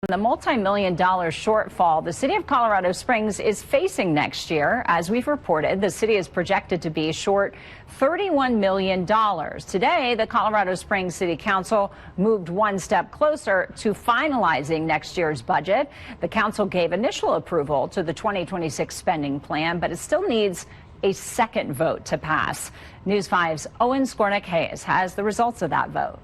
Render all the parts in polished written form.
The multi-million-dollar shortfall the city of Colorado Springs is facing next year. As we've reported, the city is projected to be short $31 million. Today, the Colorado Springs City Council moved one step closer to finalizing next year's budget. The council gave initial approval to the 2026 spending plan, but it still needs a second vote to pass. News 5's Owen Skornick-Hayes has the results of that vote.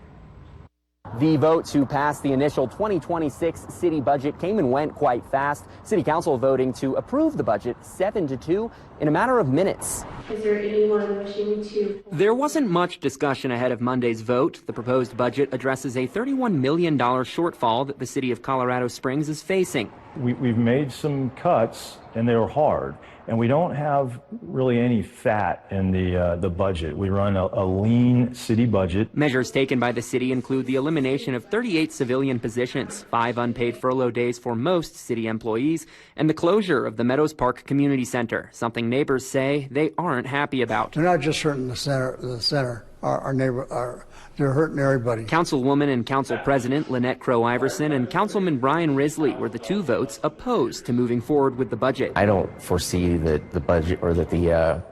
The vote to pass the initial 2026 city budget came and went quite fast. City Council voting to approve the budget 7-2 in a matter of minutes. Is there anyone wishing to? There wasn't much discussion ahead of Monday's vote. The proposed budget addresses a $31 million shortfall that the city of Colorado Springs is facing. We've made some cuts, and they were hard. And we don't have really any fat in the budget. We run a lean city budget. Measures taken by the city include the elimination of 38 civilian positions, 5 unpaid furlough days for most city employees, and the closure of the Meadows Park Community Center, something neighbors say they aren't happy about. They're not just hurting the center. They're hurting everybody. Councilwoman and Council President Lynette Crow-Iverson and Councilman Brian Risley were the two votes opposed to moving forward with the budget. I don't foresee that the budget or that the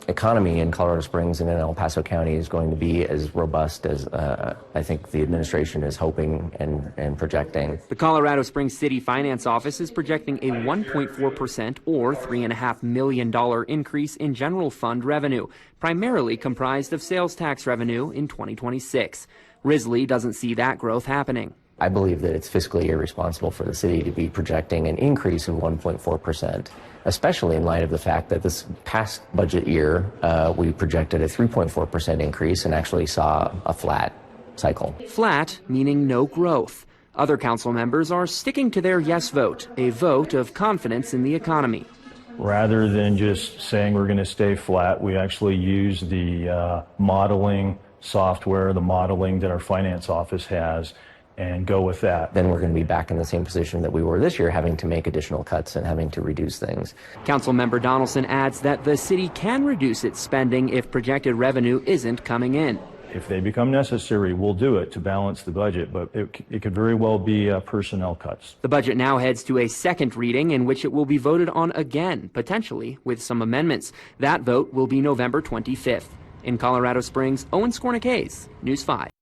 economy in Colorado Springs and in El Paso County is going to be as robust as I think the administration is hoping and projecting. The Colorado Springs City Finance Office is projecting a 1.4% or $3.5 million increase in general fund revenue, primarily comprised of sales tax revenue in 2026. Risley doesn't see that growth happening. I believe that it's fiscally irresponsible for the city to be projecting an increase of 1.4%, especially in light of the fact that this past budget year we projected a 3.4% increase and actually saw a flat cycle. Flat meaning no growth. Other council members are sticking to their yes vote, a vote of confidence in the economy. Rather than just saying we're going to stay flat, we actually use the modeling software, the modeling that our finance office has, and go with that. Then we're going to be back in the same position that we were this year, having to make additional cuts and having to reduce things. Councilmember Donaldson adds that the city can reduce its spending if projected revenue isn't coming in. If they become necessary, we'll do it to balance the budget, but it could very well be personnel cuts. The budget now heads to a second reading in which it will be voted on again, potentially with some amendments. That vote will be November 25th. In Colorado Springs, Owen Skornick-Hayes, News 5.